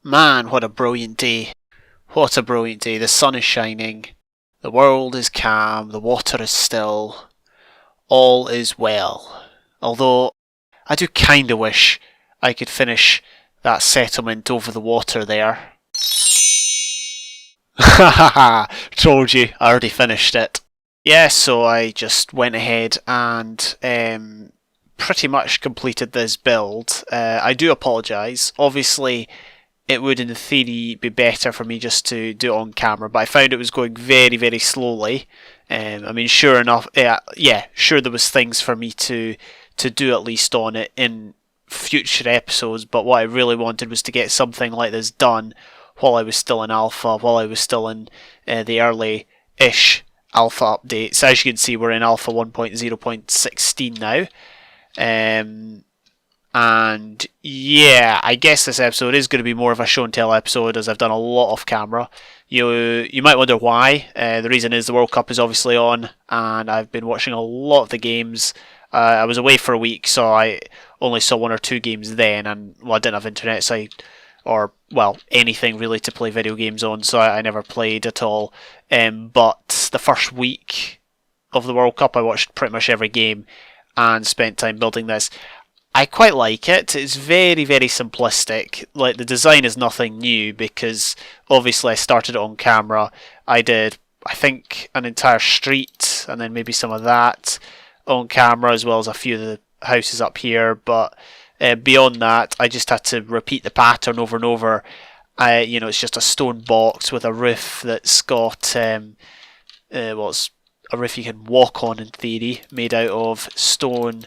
Man, what a brilliant day. What a brilliant day. The sun is shining. The world is calm. The water is still. All is well. Although, I do kinda wish I could finish that settlement over the water there. Ha ha ha! Told you, I already finished it. Yeah, so I just went ahead and pretty much completed this build. I do apologise. Obviously, it would in theory be better for me just to do it on camera, but I found it was going very, very slowly. I mean, sure enough, yeah, sure there was things for me to do at least on it in future episodes, but what I really wanted was to get something like this done while I was still in alpha, while I was still in the early-ish alpha updates. As you can see, we're in alpha 1.0.16 now. And yeah, I guess this episode is going to be more of a show and tell episode, as I've done a lot off camera. You might wonder why. The reason is the World Cup is obviously on, and I've been watching a lot of the games. I was away for a week, so I only saw one or two games then, and well, I didn't have internet, or anything really to play video games on, so I never played at all. But the first week of the World Cup, I watched pretty much every game and spent time building this. I quite like it. It's very, very simplistic. Like, the design is nothing new because obviously I started it on camera. I did, I think, an entire street and then maybe some of that on camera, as well as a few of the houses up here. But beyond that, I just had to repeat the pattern over and over. It's just a stone box with a roof that's got it's a roof you can walk on in theory, made out of stone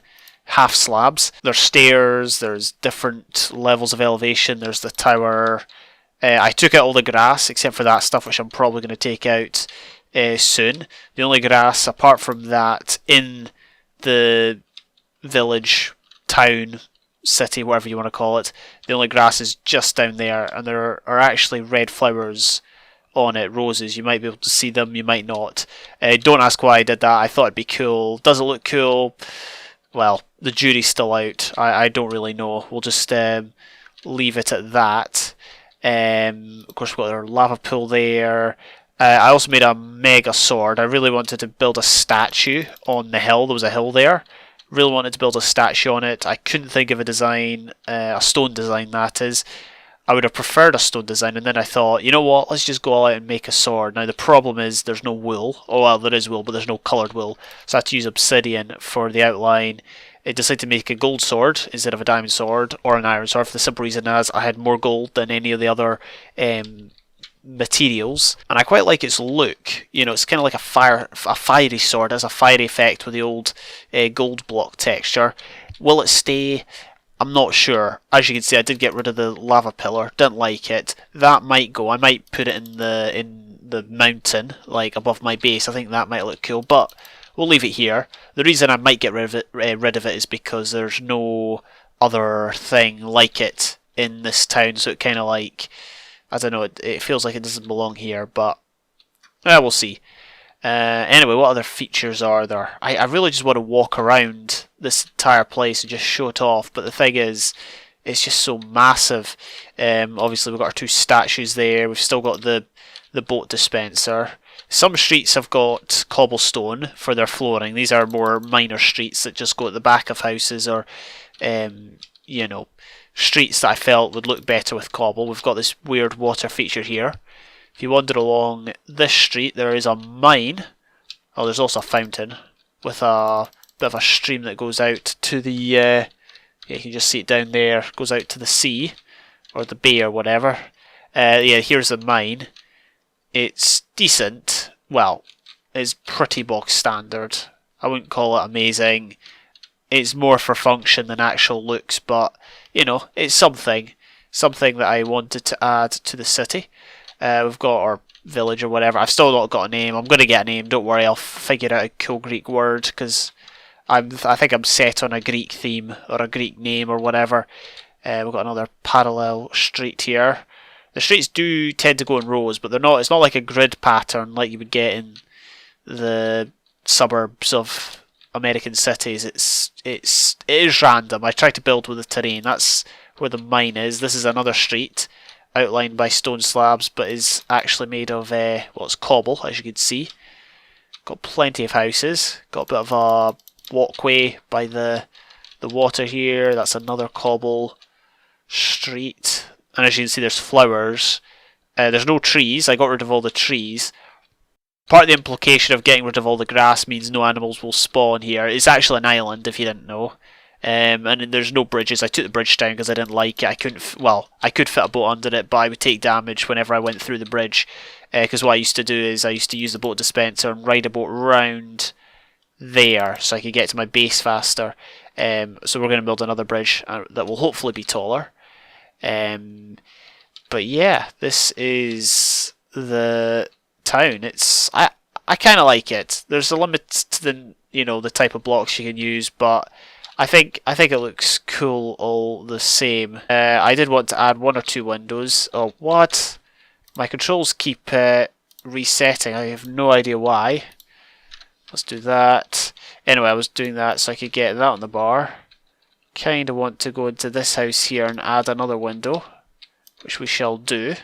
half slabs. There's stairs, there's different levels of elevation, there's the tower. I took out all the grass except for that stuff, which I'm probably going to take out soon. The only grass apart from that in the village, town, city, whatever you want to call it, the only grass is just down there, and there are actually red flowers on it, roses. You might be able to see them, you might not. Don't ask why I did that. I thought it'd be cool. Does it look cool? Well, the jury's still out. I don't really know. We'll just leave it at that. Of course, we've got our lava pool there. I also made a mega sword. I really wanted to build a statue on the hill. There was a hill there. Really wanted to build a statue on it. I couldn't think of a design, a stone design that is. I would have preferred a stone design, and then I thought, you know what, let's just go all out and make a sword. Now the problem is there's no wool. Oh well, there is wool, but there's no coloured wool. So I had to use obsidian for the outline. I decided to make a gold sword instead of a diamond sword or an iron sword for the simple reason as I had more gold than any of the other materials, and I quite like its look. It's kind of like a fiery sword. It has a fiery effect with the old gold block texture. Will it stay? I'm not sure. As you can see, I did get rid of the lava pillar. Didn't like it. That might go. I might put it in the mountain, like above my base. I think that might look cool, but we'll leave it here. The reason I might get rid of it is because there's no other thing like it in this town, so it kind of like, I don't know, it feels like it doesn't belong here, but we'll see. Anyway, what other features are there? I really just want to walk around this entire place and just show it off, but the thing is, it's just so massive. Obviously, we've got our two statues there. We've still got the boat dispenser. Some streets have got cobblestone for their flooring. These are more minor streets that just go at the back of houses, or streets that I felt would look better with cobble. We've got this weird water feature here. If you wander along this street, there is a mine. Oh, there's also a fountain with a bit of a stream that goes out to the, you can just see it down there, goes out to the sea, or the bay or whatever. Here's the mine. It's decent. Well, it's pretty bog standard. I wouldn't call it amazing. It's more for function than actual looks, but, it's something that I wanted to add to the city. We've got our village or whatever. I've still not got a name. I'm going to get a name. Don't worry. I'll figure out a cool Greek word because I think I'm set on a Greek theme or a Greek name or whatever. We've got another parallel street here. The streets do tend to go in rows, but they're not. It's not like a grid pattern like you would get in the suburbs of American cities. It is random. I try to build with the terrain. That's where the mine is. This is another street. outlined by stone slabs, but is actually made of, well, it's cobble, as you can see. Got plenty of houses. Got a bit of a walkway by the water here. That's another cobble street. And as you can see, there's flowers. There's no trees. I got rid of all the trees. Part of the implication of getting rid of all the grass means no animals will spawn here. It's actually an island, if you didn't know. And there's no bridges. I took the bridge down because I didn't like it. I could fit a boat under it, but I would take damage whenever I went through the bridge. Because what I used to do is I used to use the boat dispenser and ride a boat round there so I could get to my base faster. So we're going to build another bridge that will hopefully be taller. But yeah, this is the town. I kind of like it. There's a limit to the type of blocks you can use, but I think it looks cool all the same. I did want to add 1 or 2 windows. Oh, what? My controls keep resetting. I have no idea why. Let's do that. Anyway, I was doing that so I could get that on the bar. Kind of want to go into this house here and add another window, which we shall do.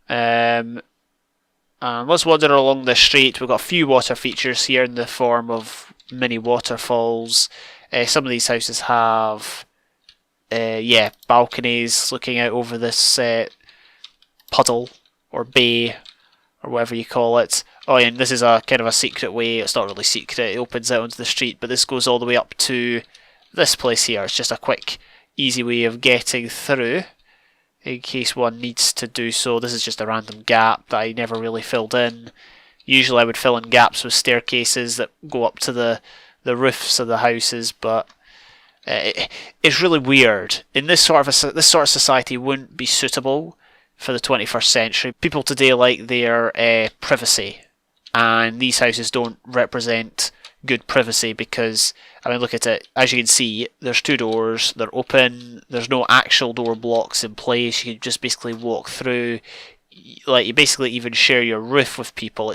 And let's wander along the street. We've got a few water features here in the form of mini waterfalls. Some of these houses have balconies looking out over this puddle or bay or whatever you call it. Oh, and this is a kind of a secret way. It's not really secret. It opens out onto the street, but this goes all the way up to this place here. It's just a quick, easy way of getting through in case one needs to do so. This is just a random gap that I never really filled in. Usually I would fill in gaps with staircases that go up to the roofs of the houses, but it's really weird. In this sort of society wouldn't be suitable for the 21st century. People today like their privacy, and these houses don't represent good privacy because, I mean, look at it. As you can see, there's 2 doors, they're open, there's no actual door blocks in place, you can just basically walk through. Like, you basically even share your roof with people.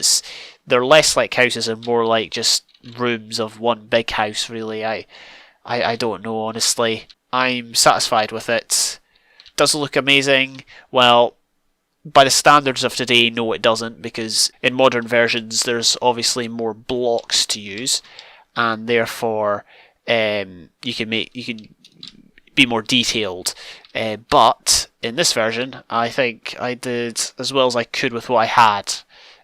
They're less like houses and more like just rooms of one big house, really. I don't know, honestly. I'm satisfied with it. Does it look amazing? Well, by the standards of today, no it doesn't, because in modern versions there's obviously more blocks to use, and therefore you can be more detailed. But in this version, I think I did as well as I could with what I had.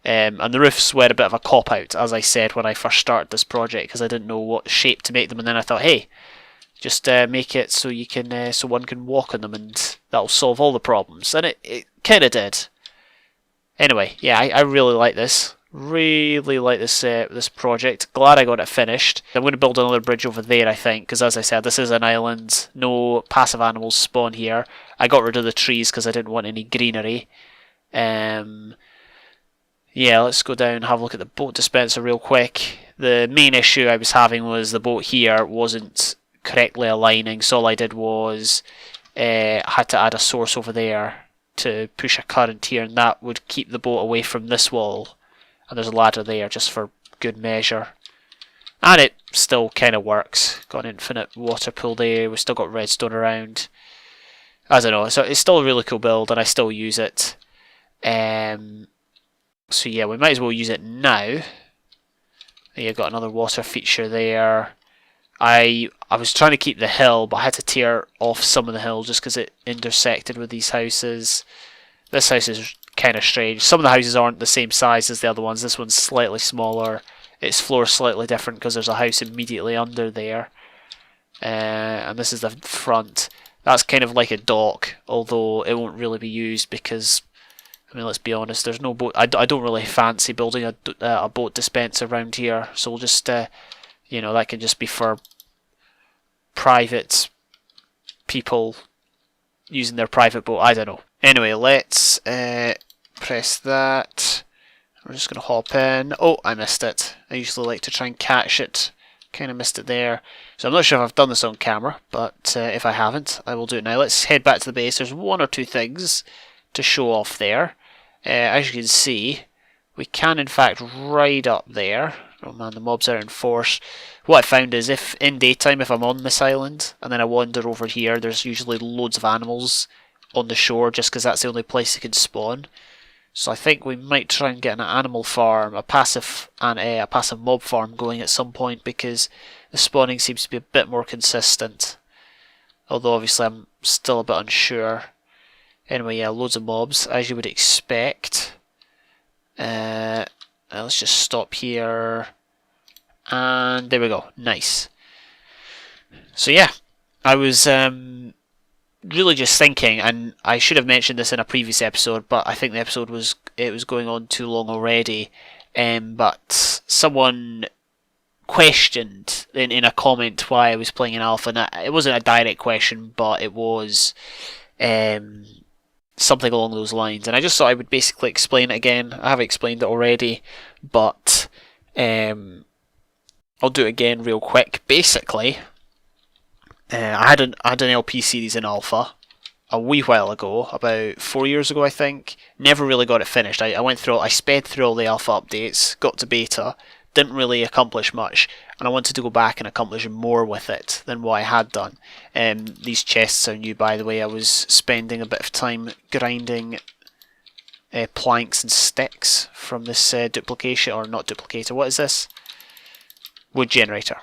And the roofs were a bit of a cop-out, as I said when I first started this project, because I didn't know what shape to make them, and then I thought, hey, just make it so you can, so one can walk on them, and that'll solve all the problems. And it kind of did. Anyway, yeah, I really like this. Really like this project. Glad I got it finished. I'm going to build another bridge over there, I think, because as I said, this is an island. No passive animals spawn here. I got rid of the trees because I didn't want any greenery. Yeah, let's go down and have a look at the boat dispenser real quick. The main issue I was having was the boat here wasn't correctly aligning, so all I did was had to add a source over there to push a current here, and that would keep the boat away from this wall. And there's a ladder there just for good measure. And it still kind of works. Got an infinite water pool there. We've still got redstone around. I don't know. So it's still a really cool build, and I still use it. So yeah, we might as well use it now. Yeah, got another water feature there. I was trying to keep the hill, but I had to tear off some of the hill just because it intersected with these houses. This house is kind of strange. Some of the houses aren't the same size as the other ones. This one's slightly smaller. Its floor is slightly different because there's a house immediately under there. And this is the front. That's kind of like a dock, although it won't really be used because, I mean, let's be honest, there's no boat. I don't really fancy building a boat dispenser around here, so we'll just, you know, that can just be for private people using their private boat. I don't know. Anyway, let's press that. We're just going to hop in. Oh, I missed it. I usually like to try and catch it. Kind of missed it there. So I'm not sure if I've done this on camera, but if I haven't, I will do it now. Let's head back to the base. There's 1 or 2 things to show off there. As you can see, we can in fact ride up there. Oh man, the mobs are in force. What I found is if in daytime, if I'm on this island and then I wander over here, there's usually loads of animals on the shore just because that's the only place they can spawn. So I think we might try and get an animal farm, a passive mob farm going at some point, because the spawning seems to be a bit more consistent. Although obviously I'm still a bit unsure. Anyway, yeah, loads of mobs, as you would expect. Let's just stop here. And there we go, nice. So yeah, I was really just thinking, and I should have mentioned this in a previous episode, but I think the episode was going on too long already. But someone questioned in a comment why I was playing in alpha, and it wasn't a direct question, but it was something along those lines, and I just thought I would basically explain it again. I have explained it already, but I'll do it again real quick. Basically, I had an LP series in alpha a wee while ago, about 4 years ago I think. Never really got it finished. I sped through all the alpha updates, got to beta, didn't really accomplish much, and I wanted to go back and accomplish more with it than what I had done. These chests are new, by the way. I was spending a bit of time grinding planks and sticks from this duplication, or not duplicator, what is this? Wood generator.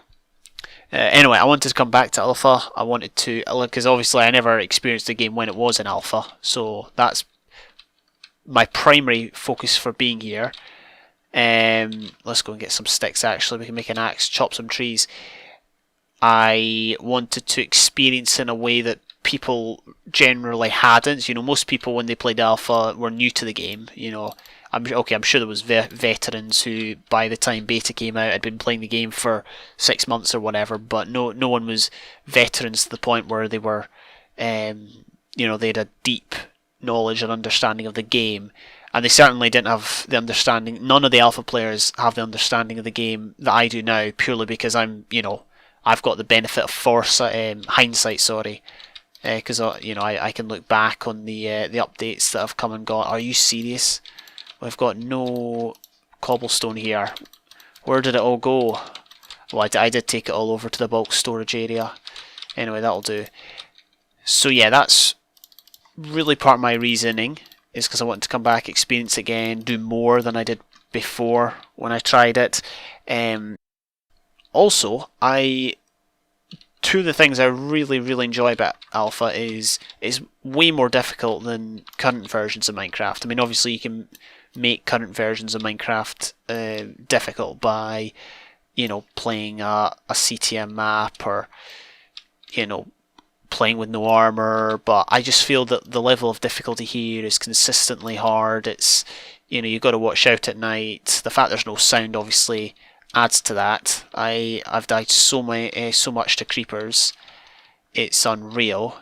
Anyway, I wanted to come back to alpha. I wanted to, because obviously I never experienced the game when it was in alpha, so that's my primary focus for being here. Let's go and get some sticks. Actually, we can make an axe, chop some trees. I wanted to experience in a way that people generally hadn't. You know, most people when they played alpha were new to the game. You know, I'm sure there was veterans who, by the time beta came out, had been playing the game for 6 months or whatever. But no one was veterans to the point where they were, you know, they had a deep knowledge and understanding of the game. And they certainly didn't have the understanding. None of the alpha players have the understanding of the game that I do now, purely because I've got the benefit of hindsight. Sorry, because I can look back on the updates that have come and gone. Are you serious? We've got no cobblestone here. Where did it all go? Well, I did take it all over to the bulk storage area. Anyway, that'll do. So yeah, that's really part of my reasoning, is because I want to come back, experience again, do more than I did before when I tried it. Also, two of the things I really enjoy about alpha is way more difficult than current versions of Minecraft. I mean, obviously you can make current versions of Minecraft difficult by, playing a CTM map, or playing with no armor, but I just feel that the level of difficulty here is consistently hard. It's, you've got to watch out at night. The fact there's no sound obviously adds to that. I've died so much to creepers. It's unreal.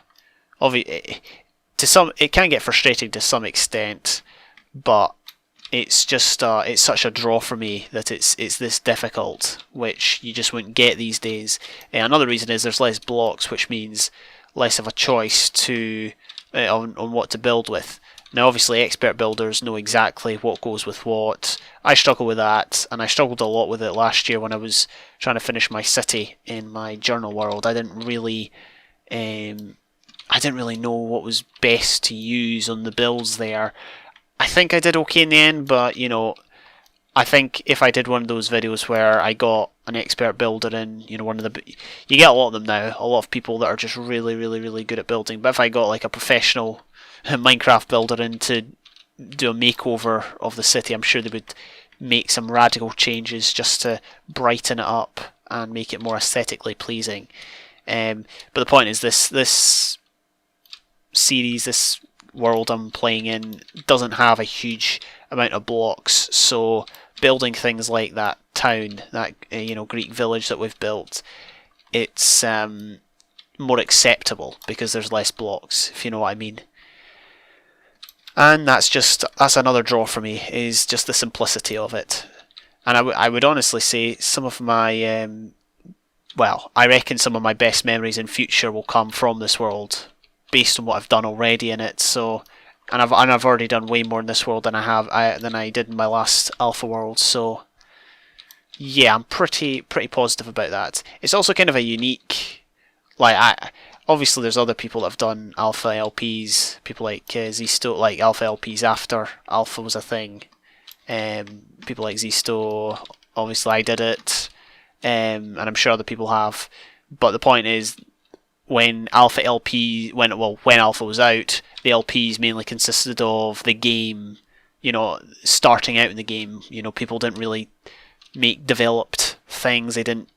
It can get frustrating to some extent, but it's just it's such a draw for me that it's this difficult, which you just wouldn't get these days. Another reason is there's less blocks, which means less of a choice to on what to build with. Now obviously expert builders know exactly what goes with what. I struggle with that, and I struggled a lot with it last year when I was trying to finish my city in my journal world. I didn't really know what was best to use on the builds there. I think I did okay in the end, but I think if I did one of those videos where I got an expert builder in, you get a lot of them now, a lot of people that are just really good at building. But if I got like a professional Minecraft builder in to do a makeover of the city, I'm sure they would make some radical changes just to brighten it up and make it more aesthetically pleasing. But the point is, this series, this world I'm playing in, doesn't have a huge amount of blocks, so building things like that town, that Greek village that we've built, it's more acceptable because there's less blocks, if you know what I mean. And that's another draw for me, is just the simplicity of it. And I would honestly say some of my I reckon some of my best memories in future will come from this world, based on what I've done already in it. So, and I've already done way more in this world than I did in my last alpha world. So, yeah, I'm pretty positive about that. It's also kind of a unique, obviously there's other people that have done alpha LPs, people like Zisto, like alpha LPs after alpha was a thing. People like Zisto, obviously I did it, and I'm sure other people have. But the point is, when alpha was out, the LPs mainly consisted of the game, starting out in the game. People didn't really make developed things. They didn't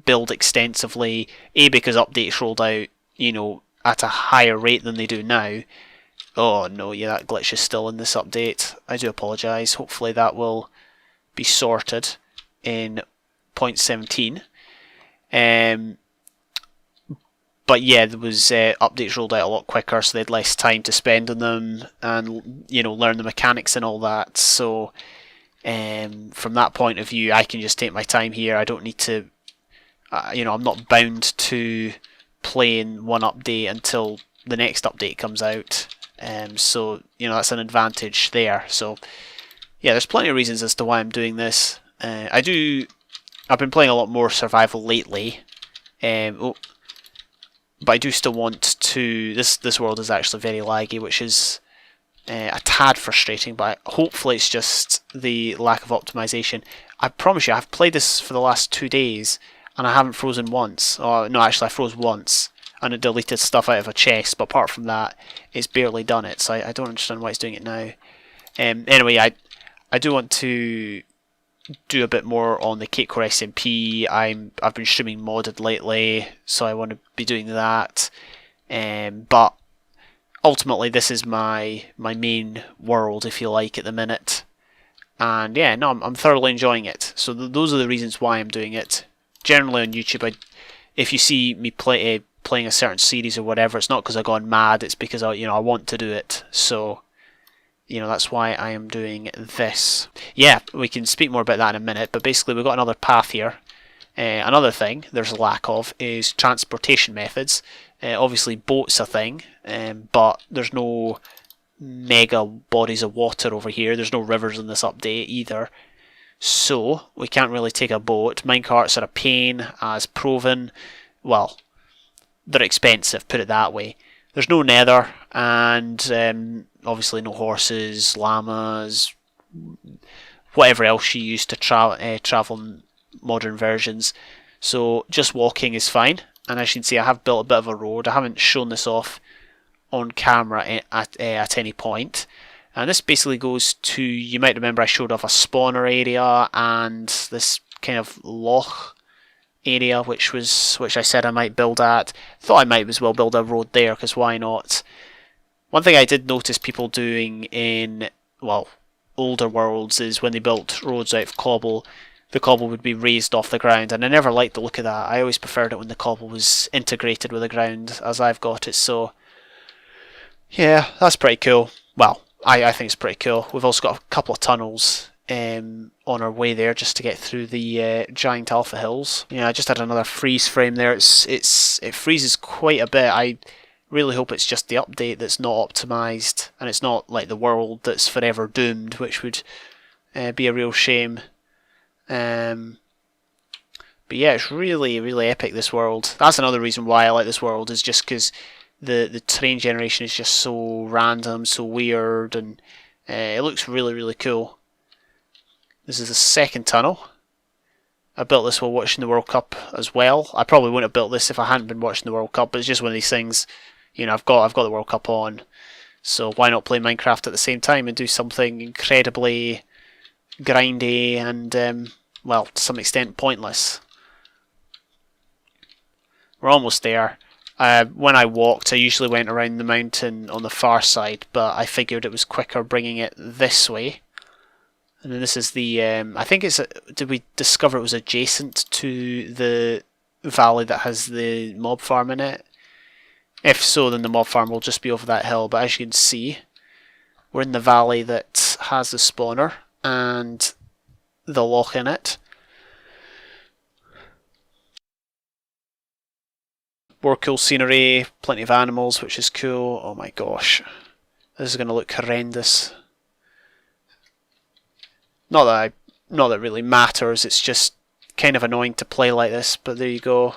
build extensively. Because updates rolled out, at a higher rate than they do now. Oh no, yeah, that glitch is still in this update. I do apologise. Hopefully that will be sorted in 0.17. But yeah, there was updates rolled out a lot quicker, so they had less time to spend on them and learn the mechanics and all that. So from that point of view, I can just take my time here. I don't need to, I'm not bound to playing one update until the next update comes out. So that's an advantage there. So yeah, there's plenty of reasons as to why I'm doing this. I've been playing a lot more survival lately, but I do still want to. This world is actually very laggy, which is a tad frustrating. But hopefully it's just the lack of optimization. I promise you, I've played this for the last 2 days and I haven't frozen once. Oh no, actually I froze once. And it deleted stuff out of a chest, but apart from that, it's barely done it, so I don't understand why it's doing it now. Anyway, I do want to do a bit more on the Cakecore SMP. I've been streaming modded lately, so I want to be doing that. But ultimately, this is my main world, if you like, at the minute. And yeah, no, I'm thoroughly enjoying it. So those are the reasons why I'm doing it. Generally on YouTube, if you see me playing a certain series or whatever, it's not because I've gone mad, it's because I want to do it. So that's why I am doing this. Yeah, we can speak more about that in a minute, but basically we've got another path here. Another thing there's a lack of is transportation methods. Obviously boats a thing, but there's no mega bodies of water over here. There's no rivers in this update either. So we can't really take a boat. Minecarts are a pain, as proven. Well, they're expensive, put it that way. There's no nether, and obviously no horses, llamas, whatever else you use to travel in modern versions. So just walking is fine. And as you can see, I have built a bit of a road. I haven't shown this off on camera at any point. And this basically goes to, you might remember I showed off a spawner area and this kind of loch area, which I said I might build at. Thought I might as well build a road there, because why not? One thing I did notice people doing in, well, older worlds is when they built roads out of cobble, the cobble would be raised off the ground, and I never liked the look of that. I always preferred it when the cobble was integrated with the ground, as I've got it. So yeah, that's pretty cool. Well, I think it's pretty cool. We've also got a couple of tunnels on our way there just to get through the giant alpha hills. Yeah, I just had another freeze frame there. It freezes quite a bit. I really hope it's just the update that's not optimized, and it's not like the world that's forever doomed, which would be a real shame. But yeah, it's really, really epic, this world. That's another reason why I like this world, is just because the terrain generation is just so random, so weird, and it looks really, really cool. This is the second tunnel. I built this while watching the World Cup as well. I probably wouldn't have built this if I hadn't been watching the World Cup, but it's just one of these things, I've got the World Cup on, so why not play Minecraft at the same time and do something incredibly grindy and, well, to some extent pointless. We're almost there. When I walked, I usually went around the mountain on the far side, but I figured it was quicker bringing it this way. And then this is the, I think did we discover it was adjacent to the valley that has the mob farm in it? If so, then the mob farm will just be over that hill, but as you can see, we're in the valley that has the spawner and the loch in it. More cool scenery, plenty of animals, which is cool. Oh my gosh, this is going to look horrendous. Not that it really matters, it's just kind of annoying to play like this, but there you go.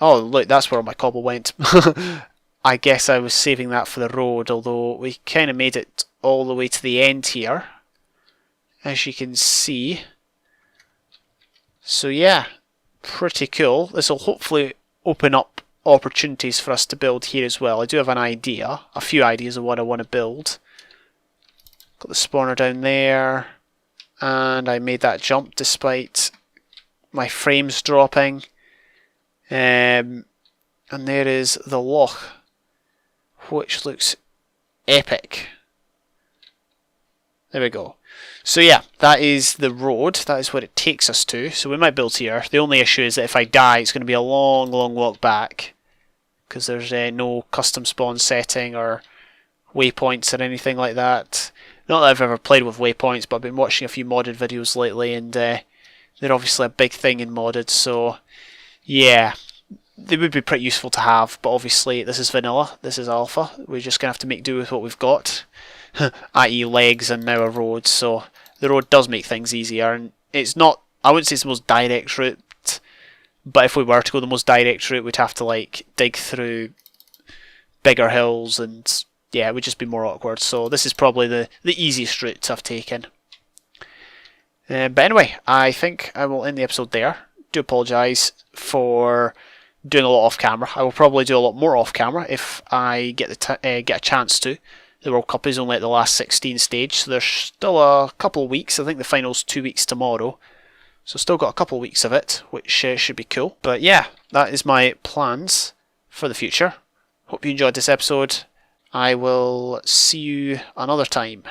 Oh, look, that's where all my cobble went. I guess I was saving that for the road, although we kind of made it all the way to the end here, as you can see. So yeah, pretty cool. This will hopefully open up opportunities for us to build here as well. I do have an idea, a few ideas of what I want to build. Got the spawner down there, and I made that jump despite my frames dropping. And there is the loch, which looks epic. There we go. So yeah, that is the road. That is what it takes us to. So we might build here. The only issue is that if I die, it's going to be a long, long walk back, because there's no custom spawn setting or waypoints or anything like that. Not that I've ever played with waypoints, but I've been watching a few modded videos lately, and they're obviously a big thing in modded. So yeah, they would be pretty useful to have, but obviously this is vanilla, this is alpha. We're just going to have to make do with what we've got, i.e. legs and now a road. So the road does make things easier, and it's not, I wouldn't say it's the most direct route, but if we were to go the most direct route, we'd have to like dig through bigger hills, and yeah, it would just be more awkward. So this is probably the easiest route I've taken. But anyway, I think I will end the episode there. Do apologise for doing a lot off camera. I will probably do a lot more off camera if I get a chance to. The World Cup is only at the last 16 stage, so there's still a couple of weeks. I think the final's 2 weeks tomorrow, so still got a couple of weeks of it, which should be cool. But yeah, that is my plans for the future. Hope you enjoyed this episode. I will see you another time.